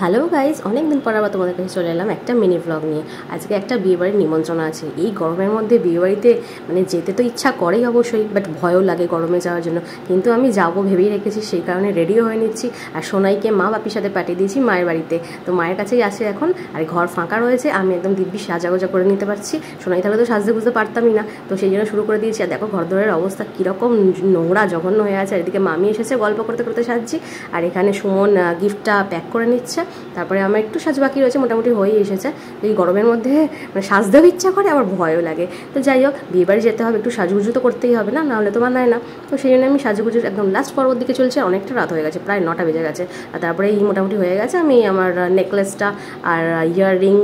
Hello guys, অনেক দিন পর আবার তোমাদের কাছে চলে এলাম একটা মিনি ব্লগ নিয়ে। আজকে একটা বিয়েবাড়ির নিমন্ত্রণ আছে। এই গরমের মধ্যে বিয়েবাড়িতে মানে যেতে তো ইচ্ছা করেই অবশ্যই, বাট ভয়ও লাগে গরমে যাওয়ার জন্য। কিন্তু আমি যাবো ভেবেই রেখেছি, সেই কারণে রেডিও হয়ে নিচ্ছি। আর সোনাইকে মা বাপির সাথে পাঠিয়ে দিয়েছি মায়ের বাড়িতে, তো মায়ের কাছেই আসে এখন। আর ঘর ফাঁকা রয়েছে, আমি একদম দিব্যি সাজাগোজা করে নিতে পারছি। সোনাই তাহলে তো সাজতে বুঝতে পারতামই না, তো সেই জন্য শুরু করে দিয়েছি। আর দেখো ঘরদোরের অবস্থা কীরকম নোংরা জঘন্য হয়ে আছে। আর এদিকে মামি এসেছে, গল্প করতে করতে সাজছি। আর এখানে সুমন গিফটটা প্যাক করে নিচ্ছে। তারপরে আমার একটু সাজ বাকি রয়েছে, মোটামুটি হয়ে এসেছে। এই গরমের মধ্যে মানে সাজতেও ইচ্ছা করে, আবার ভয়ও লাগে। তো যাই হোক, বিয়েবাড়ি যেতে হবে, একটু সাজুগুজু তো করতেই হবে, না নাহলে তো মানায় না। তো সেই জন্য আমি সাজুগুজুর একদম লাস্ট পর্বর দিকে চলছে। অনেকটা রাত হয়ে গেছে, প্রায় 9টা বেজে গেছে। আর তারপরে এই মোটামুটি হয়ে গেছে। আমি আমার নেকলেসটা আর ইয়াররিং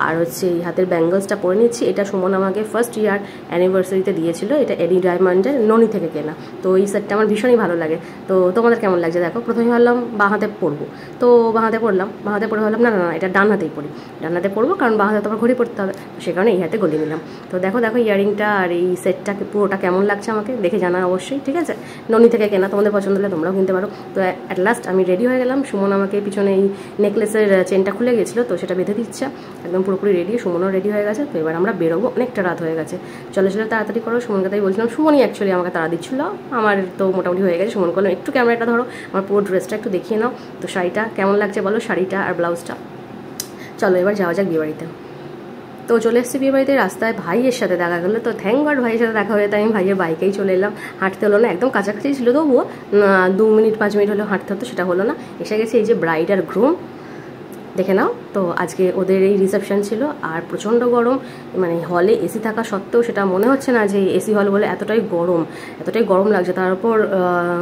আর হচ্ছে এই হাতের ব্যাঙ্গলসটা পরে নিচ্ছি। এটা সুমন আমাকে ফার্স্ট ইয়ার অ্যানিভার্সারিতে দিয়েছিল। এটা এডি ডায়মন্ডের ননি থেকে কেনা। তো এই সেটটা আমার ভীষণই ভালো লাগে। তো তোমাদের কেমন লাগছে দেখো। প্রথমে ভাবলাম বাঁ হাতে পরবো, তো বাঁ হাতে পরলাম। বাঁ হাতে পরে ভাবলাম না না এটা ডান হাতেই পরি, ডান হাতে পরবো, কারণ বাঁ হাতে তো আবার ঘড়ি পড়তে হবে। তো সে কারণে এই হাতে গলিয়ে নিলাম। তো দেখো ইয়ারিংটা আর এই সেটটাকে পুরোটা কেমন লাগছে আমাকে দেখে জানা অবশ্যই, ঠিক আছে। ননি থেকে কেনা, তোমাদের পছন্দ হলে তোমরাও কিনতে পারো। তো অ্যাট লাস্ট আমি রেডি হয়ে গেলাম। সুমন আমাকে পিছনে এই নেকলেসের চেনটা খুলে গেছিলো, তো সেটা বেঁধে দিচ্ছে। একদম পুরোপুরি রেডি, সুমনও রেডি হয়ে গেছে। তো এবার আমরা বেরোবো, অনেকটা রাত হয়ে গেছে। চলে তাড়াতাড়ি করো। সুমনকে তাই বলছিলাম, সুমনই অ্যাকচুয়ালি আমাকে তাড়া দিচ্ছিলো। আমার তো মোটামুটি হয়ে গেছে। সুমন করলাম একটু ক্যামেরাটা ধরো, আমার পুরো ড্রেসটা একটু দেখিয়ে নাও। তো শাড়িটা কেমন লাগছে বলো, শাড়িটা আর ব্লাউজটা। চলো এবার যাওয়া যাক বিয়েবাড়িতে। তো চলে এসেছি বিয়েবাড়িতে। রাস্তায় ভাইয়ের সাথে দেখা গেলো, তো থ্যাংক গড ভাইয়ের সাথে দেখা হয়ে, তাই আমি ভাইয়ের বাইকেই চলে এলাম। হাঁটতে হলো না, একদম কাছাকাছি ছিল, তবুও 2 মিনিট 5 মিনিট হলেও হাঁটতে হতো, সেটা হলো না। এসে গেছে এই যে ব্রাইড আর গ্রুম, দেখে নাও। তো আজকে ওদের এই রিসেপশন ছিল। আর প্রচণ্ড গরম, মানে হলে এসি থাকা সত্ত্বেও সেটা মনে হচ্ছে না যে এসি হল বলে। এতটাই গরম লাগছে। তার উপর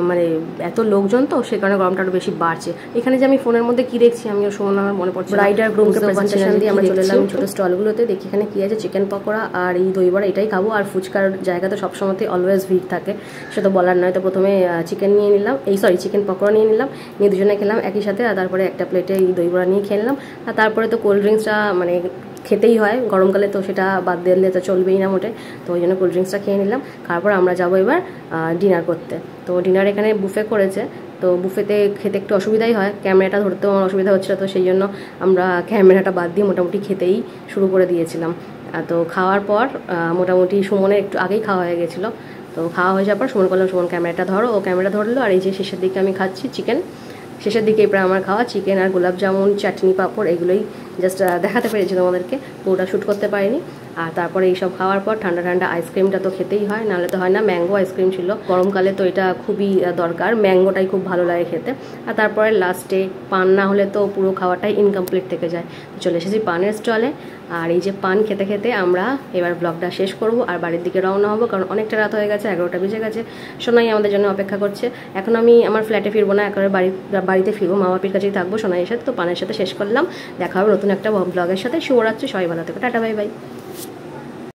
মানে এত লোকজন, তো সে কারণে গরমটা আরও বেশি বাড়ছে। এখানে যে আমি ফোনের মধ্যে কি দেখছি, আমিও শোন আমার মনে পড়ছে। ব্রাইড আর গ্রুমকে প্রেজেন্টেশন দিয়ে আমরা চলে এলাম ছোটো স্টলগুলোতে। দেখি এখানে কী আছে, চিকেন পকোড়া আর এই দই বড়া, এটাই খাবো। আর ফুচকার জায়গা তো সবসময়তে অলওয়েজ ভিড় থাকে, সে তো বলার নয়। তো প্রথমে চিকেন নিয়ে নিলাম, চিকেন পকোড়া নিয়ে নিলাম, নিয়ে দুজনে খেলাম একই সাথে। আর তারপরে একটা প্লেটে এই দই বড়া নিয়ে খেলাম। আর তারপরে তো কোল্ড ড্রিঙ্কসটা মানে খেতেই হয় গরমকালে, তো সেটা বাদ দিলে তো চলবেই না মোটে। তো ওই জন্য কোল্ড ড্রিঙ্কসটা খেয়ে নিলাম। তারপর আমরা যাবো এবার ডিনার করতে। তো ডিনার এখানে বুফে করেছে। তো বুফেতে খেতে একটু অসুবিধাই হয়, ক্যামেরাটা ধরতেও আমার অসুবিধা হচ্ছিলো। তো সেই জন্য আমরা ক্যামেরাটা বাদ দিয়ে মোটামুটি খেতেই শুরু করে দিয়েছিলাম। তো খাওয়ার পর মোটামুটি সুমনের একটু আগেই খাওয়া হয়ে গেছিলো। তো খাওয়া হয়ে যাওয়ার পর সুমন করলাম, সুমন ক্যামেরাটা ধরো। ও ক্যামেরা ধরলো। আর এই যে শেষের দিকে আমি খাচ্ছি চিকেন, শেষের দিকে প্রায় আমার খাওয়া চিকেন আর গোলাপ জামুন, চাটনি, পাঁপড়, এগুলোই জাস্ট দেখাতে পেরেছি তোমাদেরকে, পুরোটা শ্যুট করতে পারিনি। আর তারপরে এইসব খাওয়ার পর ঠান্ডা ঠান্ডা আইসক্রিমটা তো খেতেই হয়, নাহলে তো হয় না। ম্যাঙ্গো আইসক্রিম ছিল গরমকালে, তো এটা খুবই দরকার, ম্যাঙ্গোটাই খুব ভালো লাগে খেতে। আর তারপরে লাস্টে পান না হলে তো পুরো খাওয়াটাই ইনকমপ্লিট থেকে যায়। চলে এসেছি পানের স্টলে। আর এই যে পান খেতে খেতে আমরা এবার ব্লগটা শেষ করব আর বাড়ির দিকে রওনা হবো, কারণ অনেকটা রাত হয়ে গেছে, 11টা বেজে গেছে। সোনাই আমাদের জন্য অপেক্ষা করছে। এখন আমি আমার ফ্ল্যাটে ফিরবো না, একেবারে বাড়িতে ফিরবো, মা বাপির কাছেই থাকবো সোনাইয়ের সাথে। তো পানের সাথে শেষ করলাম, দেখা হবে নতুন একটা ব্লগের সাথে। শুভরাত্রি, সবাই ভালো থেকো, টাটা, বাই বাই।